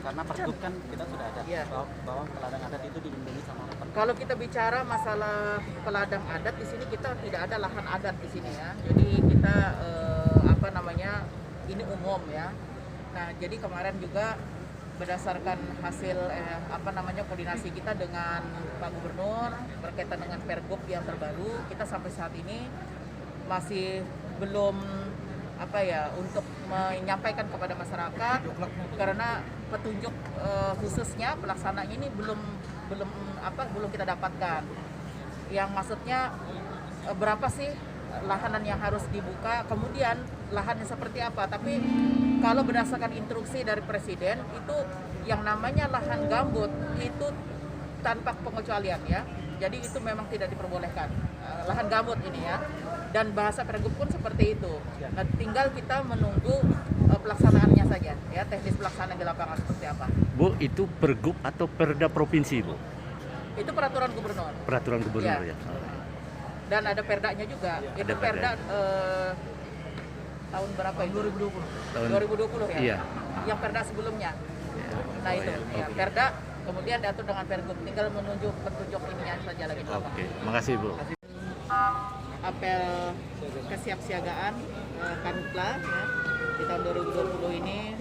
Karena pergub kan kita sudah ada Iya. bahwa peladang adat itu dilindungi sama apa? Kalau kita bicara masalah peladang adat di sini, kita tidak ada lahan adat di sini ya. Jadi kita ini umum ya. Nah, jadi kemarin juga berdasarkan hasil koordinasi kita dengan Pak Gubernur berkaitan dengan Pergub yang terbaru, kita sampai saat ini masih belum untuk menyampaikan kepada masyarakat karena petunjuk khususnya pelaksananya ini belum kita dapatkan. Yang maksudnya berapa sih lahanan yang harus dibuka, kemudian lahannya seperti apa. Tapi kalau berdasarkan instruksi dari Presiden itu yang namanya lahan gambut itu tanpa pengecualian ya. Jadi itu memang tidak diperbolehkan lahan gambut ini ya. Dan bahasa Pergub pun seperti itu. Nah, tinggal kita menunggu pelaksanaannya saja ya, teknis pelaksanaan di lapangan seperti apa. Bu, itu Pergub atau Perda provinsi, Bu? Itu peraturan gubernur. Peraturan gubernur ya. Dan ada perdanya juga. Itu perda tahun berapa itu? 2020. Tahun 2020 ya. Iya. Yang perda sebelumnya. Nah, itu ya, Oke. perda kemudian diatur dengan Pergub. Tinggal menunjuk petunjuk ininya saja lagi. Oke, makasih Bu. Apel kesiapsiagaan Karhutla ya, di tahun 2020 ini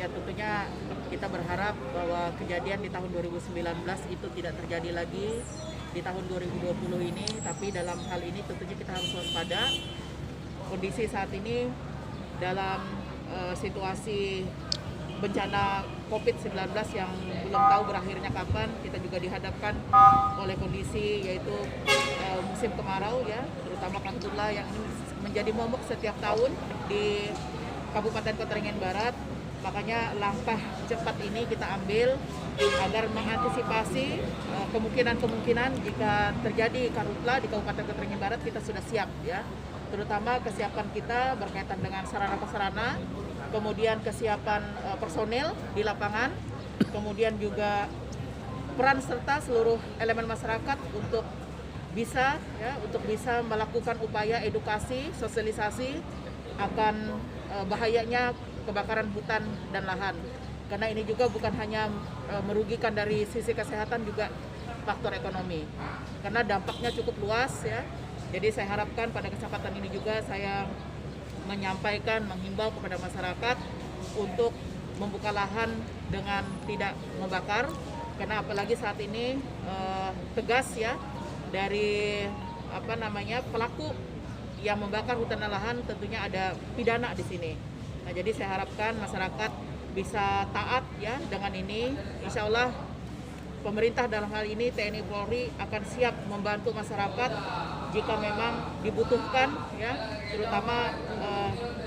ya, tentunya kita berharap bahwa kejadian di tahun 2019 itu tidak terjadi lagi di tahun 2020 ini. Tapi dalam hal ini tentunya kita harus waspada. Kondisi saat ini dalam situasi bencana COVID-19 yang belum tahu berakhirnya kapan, kita juga dihadapkan oleh kondisi yaitu musim kemarau ya, terutama Karhutla yang ini menjadi momok setiap tahun di Kabupaten Kota Waringin Barat. Makanya langkah cepat ini kita ambil agar mengantisipasi kemungkinan jika terjadi Karhutla di Kabupaten Kota Waringin Barat, kita sudah siap ya. Terutama kesiapan kita berkaitan dengan sarana-prasarana, kemudian kesiapan personel di lapangan, kemudian juga peran serta seluruh elemen masyarakat untuk bisa melakukan upaya edukasi, sosialisasi akan bahayanya kebakaran hutan dan lahan. Karena ini juga bukan hanya merugikan dari sisi kesehatan, juga faktor ekonomi. Karena dampaknya cukup luas ya. Jadi saya harapkan pada kesempatan ini juga saya menghimbau kepada masyarakat untuk membuka lahan dengan tidak membakar, karena apalagi saat ini tegas ya dari pelaku yang membakar hutan dan lahan, tentunya ada pidana di sini. Nah, jadi saya harapkan masyarakat bisa taat ya dengan ini. Insya Allah pemerintah dalam hal ini TNI Polri akan siap membantu masyarakat jika memang dibutuhkan ya, terutama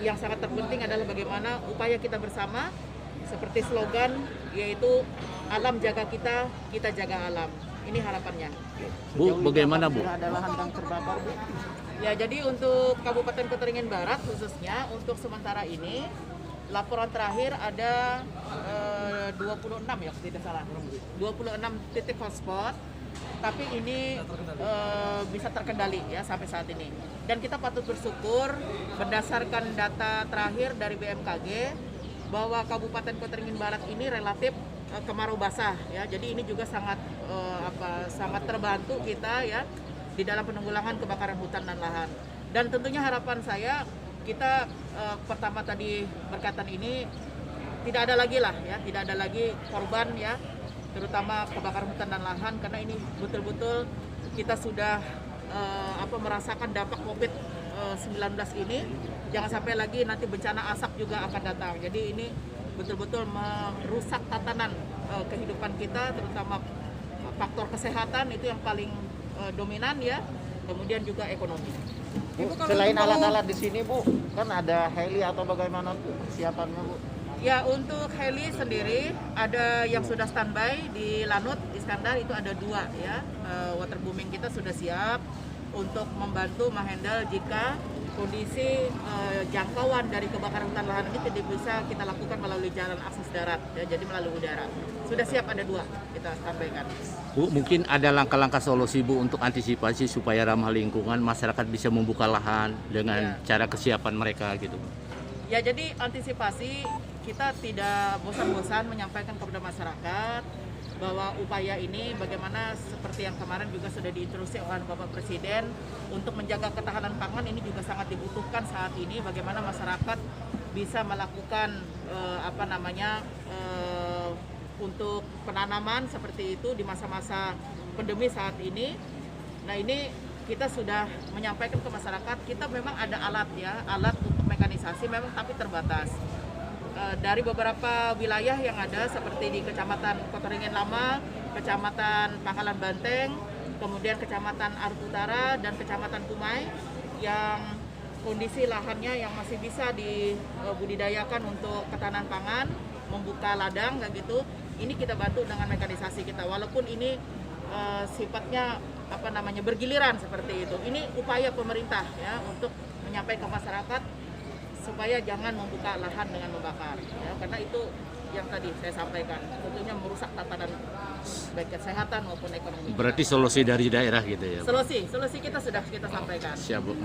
yang sangat terpenting adalah bagaimana upaya kita bersama seperti slogan yaitu alam jaga kita, kita jaga alam. Ini harapannya. Bu, bagaimana Bu? Ada lahan yang terbakar, Bu? Ya, jadi untuk Kabupaten Kota Waringin Barat khususnya untuk sementara ini laporan terakhir ada 26 ya, tidak salah. 26 titik hotspot. Tapi ini bisa terkendali ya sampai saat ini. Dan kita patut bersyukur berdasarkan data terakhir dari BMKG bahwa Kabupaten Kota Waringin Barat ini relatif kemarau basah ya. Jadi ini juga sangat terbantu kita ya di dalam penanggulangan kebakaran hutan dan lahan. Dan tentunya harapan saya kita pertama tadi berkaitan ini tidak ada lagi korban ya, terutama kebakaran hutan dan lahan, karena ini betul-betul kita sudah merasakan dampak COVID-19 ini. Jangan sampai lagi nanti bencana asap juga akan datang. Jadi ini betul-betul merusak tatanan kehidupan kita, terutama faktor kesehatan itu yang paling dominan ya, kemudian juga ekonomi. Bu, selain alat-alat di sini, Bu, kan ada heli atau bagaimana persiapannya, Bu? Ya, untuk heli sendiri ada yang sudah standby di Lanut Iskandar, itu ada 2 ya. Waterbooming kita sudah siap untuk membantu menghandle jika kondisi jangkauan dari kebakaran hutan lahan ini tidak bisa kita lakukan melalui jalan akses darat ya, jadi melalui udara. Sudah siap ada 2 kita sampaikan. Bu, mungkin ada langkah-langkah solusi Bu untuk antisipasi supaya ramah lingkungan, masyarakat bisa membuka lahan dengan cara kesiapan mereka gitu. Ya, jadi antisipasi kita tidak bosan-bosan menyampaikan kepada masyarakat bahwa upaya ini bagaimana seperti yang kemarin juga sudah diinstruksi oleh Bapak Presiden untuk menjaga ketahanan pangan ini juga sangat dibutuhkan saat ini. Bagaimana masyarakat bisa melakukan untuk penanaman seperti itu di masa-masa pandemi saat ini. Nah, ini kita sudah menyampaikan ke masyarakat, kita memang ada alat untuk mekanisasi memang tapi terbatas. Dari beberapa wilayah yang ada seperti di Kecamatan Kotoringin Lama, Kecamatan Pangkalan Banteng, kemudian Kecamatan Aruk Utara dan Kecamatan Kumai yang kondisi lahannya yang masih bisa dibudidayakan untuk ketahanan pangan, membuka ladang kayak gitu. Ini kita bantu dengan mekanisasi kita, walaupun ini sifatnya bergiliran seperti itu. Ini upaya pemerintah ya untuk menyampaikan ke masyarakat supaya jangan membuka lahan dengan membakar ya, karena itu yang tadi saya sampaikan tentunya merusak tatanan baik kesehatan maupun ekonomi. Berarti solusi dari daerah gitu ya Bu? Solusi kita sudah kita sampaikan. Siap Bu.